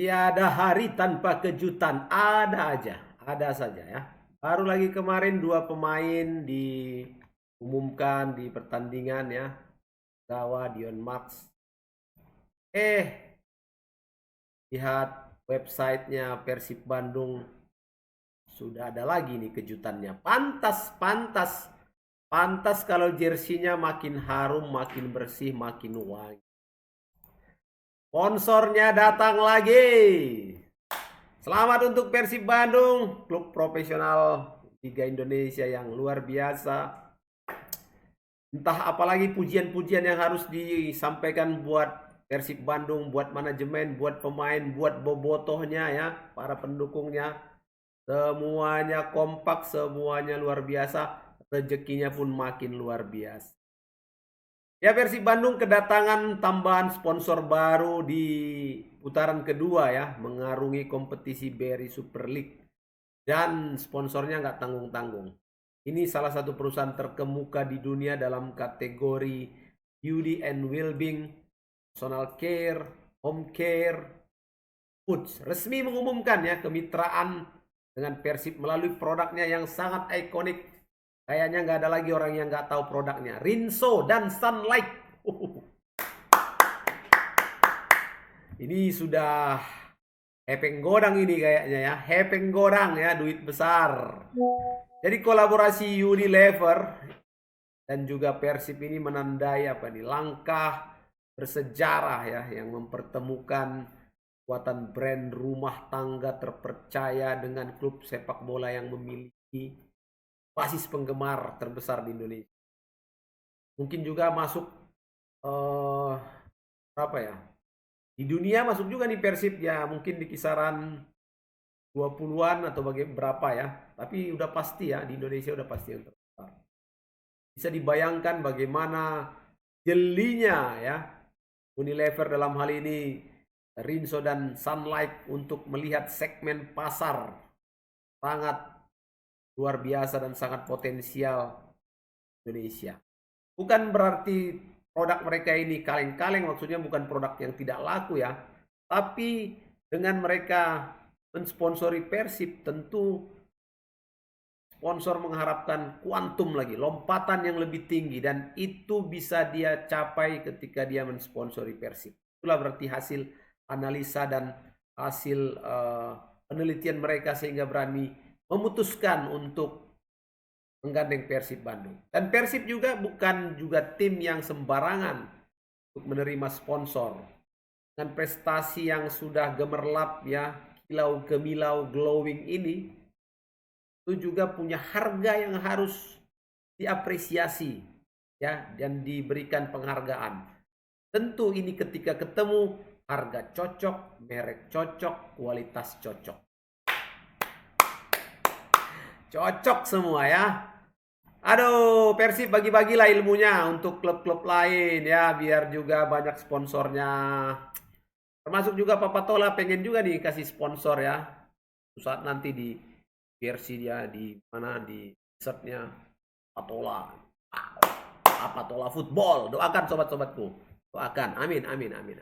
Tiada hari tanpa kejutan, ada aja, ada saja ya. Baru lagi kemarin dua pemain diumumkan di pertandingan ya, Zawa, Dion Max. Lihat websitenya Persib Bandung, sudah ada lagi nih kejutannya. Pantas, pantas, pantas kalau jersinya makin harum, makin bersih, makin wangi. Sponsornya datang lagi. Selamat untuk Persib Bandung, klub profesional Liga Indonesia yang luar biasa. Entah apalagi pujian-pujian yang harus disampaikan buat Persib Bandung, buat manajemen, buat pemain, buat bobotohnya ya, para pendukungnya. Semuanya kompak, semuanya luar biasa. Rezekinya pun makin luar biasa. Ya, Persib Bandung kedatangan tambahan sponsor baru di putaran kedua ya, mengarungi kompetisi BRI Super League. Dan sponsornya nggak tanggung-tanggung. Ini salah satu perusahaan terkemuka di dunia dalam kategori beauty and well-being, personal care, home care, foods. Resmi mengumumkan ya kemitraan dengan Persib melalui produknya yang sangat ikonik. Kayaknya nggak ada lagi orang yang nggak tahu produknya. Rinso dan Sunlight. Ini sudah hepeng godang ini kayaknya ya. Hepeng godang ya, duit besar. Jadi kolaborasi Unilever dan juga Persib ini menandai apa nih, langkah bersejarah ya yang mempertemukan kekuatan brand rumah tangga terpercaya dengan klub sepak bola yang memiliki basis penggemar terbesar di Indonesia. Mungkin juga masuk berapa ya? Di dunia masuk juga nih Persib ya, mungkin di kisaran 20-an atau berapa ya. Tapi udah pasti ya, di Indonesia udah pasti yang terbesar. Bisa dibayangkan bagaimana jelinya ya Unilever dalam hal ini, Rinso dan Sunlight, untuk melihat segmen pasar sangat luar biasa dan sangat potensial Indonesia. Bukan berarti produk mereka ini kaleng-kaleng, maksudnya bukan produk yang tidak laku ya. Tapi dengan mereka mensponsori Persib, tentu sponsor mengharapkan kuantum lagi, lompatan yang lebih tinggi, dan itu bisa dia capai ketika dia mensponsori Persib. Itulah berarti hasil analisa dan hasil penelitian mereka sehingga berani memutuskan untuk menggandeng Persib Bandung. Dan Persib juga bukan juga tim yang sembarangan untuk menerima sponsor. Dengan prestasi yang sudah gemerlap ya, kilau gemilau glowing ini, itu juga punya harga yang harus diapresiasi ya dan diberikan penghargaan. Tentu ini ketika ketemu harga cocok, merek cocok, kualitas cocok. Cocok semua ya. Aduh, Persib bagi-bagilah ilmunya untuk klub-klub lain ya, biar juga banyak sponsornya. Termasuk juga Papa Tola pengen juga nih kasih sponsor ya. Saat nanti di versi dia di mana di shirtnya Patola. Patola Football. Doakan sobat-sobatku. Doakan. Amin, amin, amin.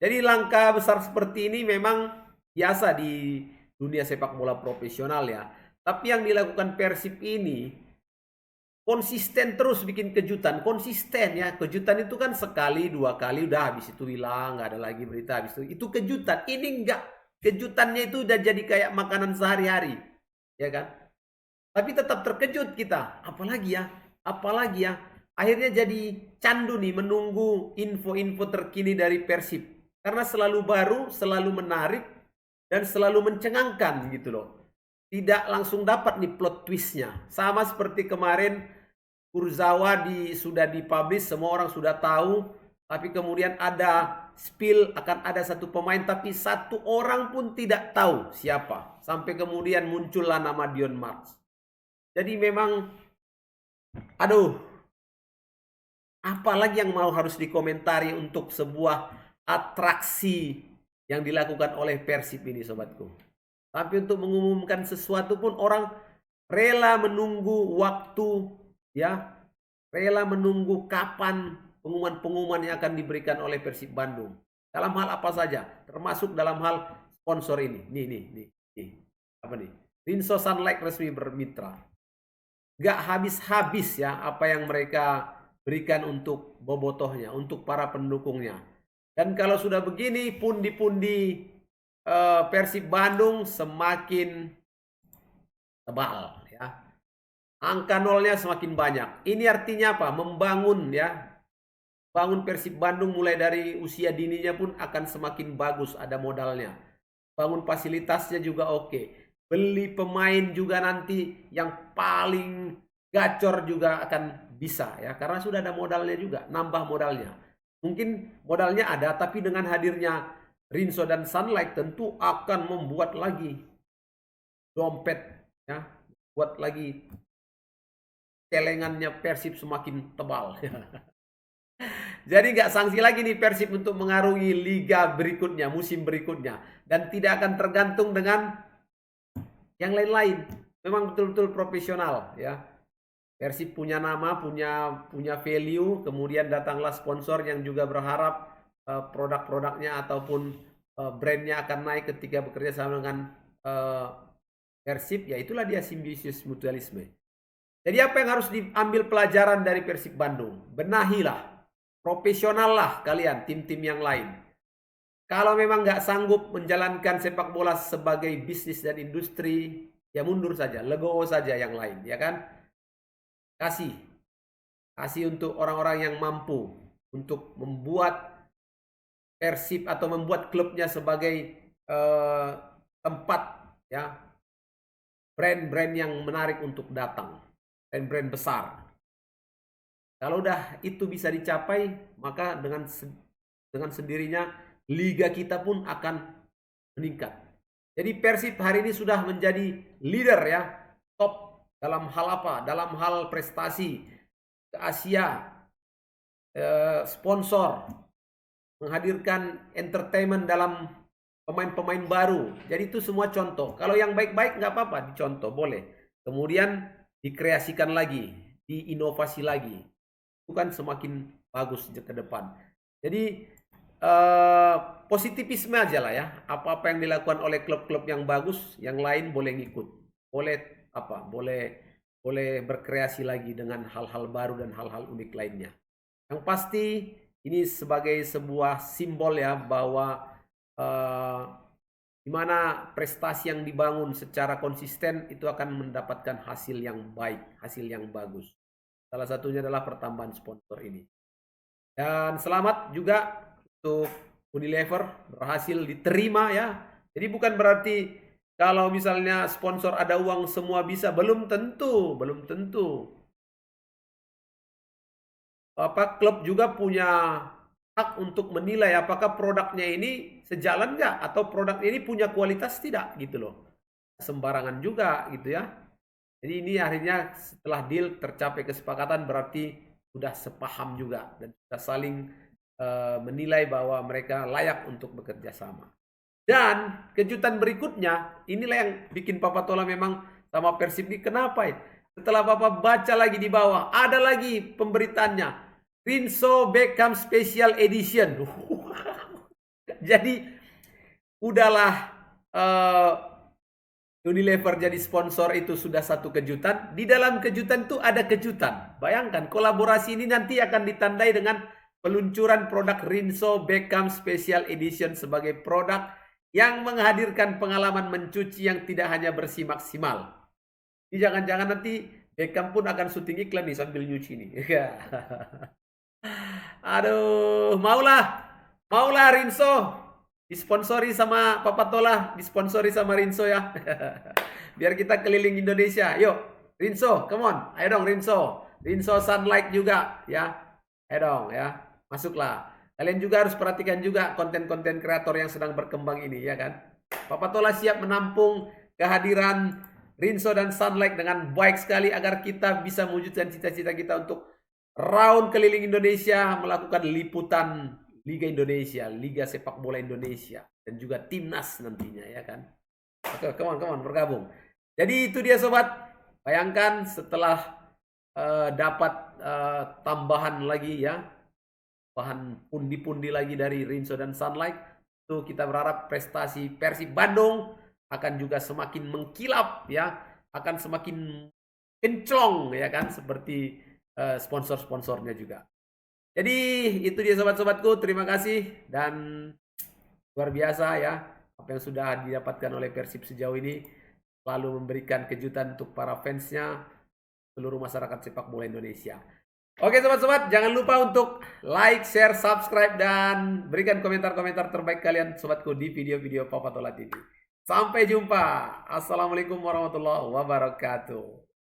Jadi langkah besar seperti ini memang biasa di dunia sepak bola profesional ya. Tapi yang dilakukan Persib ini konsisten terus bikin kejutan, konsisten ya. Kejutan itu kan sekali, dua kali udah habis itu hilang, nggak ada lagi berita habis itu kejutan. Ini enggak. Kejutannya itu udah jadi kayak makanan sehari-hari. Ya kan? Tapi tetap terkejut kita. Apalagi ya? Apalagi ya? Akhirnya jadi candu nih menunggu info-info terkini dari Persib. Karena selalu baru, selalu menarik, dan selalu mencengangkan gitu loh. Tidak langsung dapat nih plot twistnya. Sama seperti kemarin Kurzawa sudah dipublish, semua orang sudah tahu. Tapi kemudian ada spill akan ada satu pemain, tapi satu orang pun tidak tahu siapa. Sampai kemudian muncullah nama Dion Max. Jadi memang, aduh, apalagi yang mau harus dikomentari untuk sebuah atraksi yang dilakukan oleh Persib ini sobatku. Tapi untuk mengumumkan sesuatu pun orang rela menunggu waktu ya, rela menunggu kapan pengumuman-pengumuman yang akan diberikan oleh Persib Bandung. Dalam hal apa saja, termasuk dalam hal sponsor ini. Nih. Apa nih? Rinso Sunlight resmi bermitra. Gak habis-habis ya apa yang mereka berikan untuk bobotohnya, untuk para pendukungnya. Dan kalau sudah begini, pundi-pundi Persib Bandung semakin tebal ya. Angka nolnya semakin banyak. Ini artinya apa? Membangun ya. Bangun Persib Bandung mulai dari usia dininya pun akan semakin bagus, ada modalnya. Bangun fasilitasnya juga oke. Beli pemain juga nanti yang paling gacor juga akan bisa ya. Karena sudah ada modalnya juga, nambah modalnya. Mungkin modalnya ada, tapi dengan hadirnya Rinso dan Sunlight tentu akan membuat lagi dompet ya. Buat lagi celengannya Persib semakin tebal. Jadi nggak sanksi lagi nih Persib untuk mengarungi liga berikutnya, musim berikutnya. Dan tidak akan tergantung dengan yang lain-lain. Memang betul-betul profesional ya. Persib punya nama, punya value, kemudian datanglah sponsor yang juga berharap produk-produknya ataupun brandnya akan naik ketika bekerja sama dengan Persib, ya itulah dia simbiosis mutualisme. Jadi apa yang harus diambil pelajaran dari Persib Bandung? Benahilah. Profesional lah kalian, tim-tim yang lain. Kalau memang nggak sanggup menjalankan sepak bola sebagai bisnis dan industri, ya mundur saja, legowo saja yang lain, ya kan? Kasih untuk orang-orang yang mampu untuk membuat Persib atau membuat klubnya sebagai tempat ya brand-brand yang menarik untuk datang, brand-brand besar. Kalau udah itu bisa dicapai, maka dengan sendirinya liga kita pun akan meningkat. Jadi Persib hari ini sudah menjadi leader ya, top dalam hal apa? Dalam hal prestasi ke Asia, sponsor, menghadirkan entertainment dalam pemain-pemain baru. Jadi itu semua contoh. Kalau yang baik-baik nggak apa-apa, dicontoh boleh. Kemudian dikreasikan lagi, diinovasi lagi. Itu kan semakin bagus ke depan. Jadi positivisme aja lah ya. Apa-apa yang dilakukan oleh klub-klub yang bagus, yang lain boleh ngikut. Boleh berkreasi lagi dengan hal-hal baru dan hal-hal unik lainnya. Yang pasti ini sebagai sebuah simbol ya bahwa di mana prestasi yang dibangun secara konsisten itu akan mendapatkan hasil yang baik, hasil yang bagus. Salah satunya adalah pertambahan sponsor ini. Dan selamat juga untuk Unilever berhasil diterima ya. Jadi bukan berarti kalau misalnya sponsor ada uang semua bisa, belum tentu. Klub juga punya hak untuk menilai apakah produknya ini sejalan nggak atau produk ini punya kualitas tidak gitu loh. Sembarangan juga gitu ya. Jadi ini akhirnya setelah deal tercapai kesepakatan berarti sudah sepaham juga dan sudah saling menilai bahwa mereka layak untuk bekerja sama. Dan kejutan berikutnya, inilah yang bikin Papa Tola memang sama Persib ini kenapa ya? Setelah Papa baca lagi di bawah, ada lagi pemberitaannya. Rinso Beckham Special Edition. Jadi udahlah Unilever jadi sponsor itu sudah satu kejutan. Di dalam kejutan itu ada kejutan. Bayangkan kolaborasi ini nanti akan ditandai dengan peluncuran produk Rinso Beckham Special Edition sebagai produk yang menghadirkan pengalaman mencuci yang tidak hanya bersih maksimal. Ini jangan-jangan nanti Beckham pun akan syuting iklan nih sambil nyuci nih. Aduh, maulah Rinso. Disponsori sama Papa Tola, disponsori sama Rinso ya. Biar kita keliling Indonesia. Yuk, Rinso, come on. Ayo dong Rinso. Rinso Sunlight juga ya. Ayo dong ya. Masuklah. Kalian juga harus perhatikan juga konten-konten kreator yang sedang berkembang ini ya kan. Papa Tola siap menampung kehadiran Rinso dan Sunlight dengan baik sekali agar kita bisa mewujudkan cita-cita kita untuk round keliling Indonesia melakukan liputan Liga Indonesia, Liga Sepak Bola Indonesia, dan juga Timnas nantinya ya kan. Oke, come on, bergabung. Jadi itu dia sobat. Bayangkan setelah dapat tambahan lagi ya, bahan pundi-pundi lagi dari Rinso dan Sunlight. Itu kita berharap prestasi Persib Bandung akan juga semakin mengkilap ya, akan semakin kenclong ya kan, seperti sponsor-sponsornya juga. Jadi itu dia sobat-sobatku, terima kasih dan luar biasa ya apa yang sudah didapatkan oleh Persib sejauh ini, lalu memberikan kejutan untuk para fansnya, seluruh masyarakat sepak bola Indonesia. Oke sobat-sobat, jangan lupa untuk like, share, subscribe, dan berikan komentar-komentar terbaik kalian sobatku di video-video Papatola TV. Sampai jumpa. Assalamualaikum warahmatullahi wabarakatuh.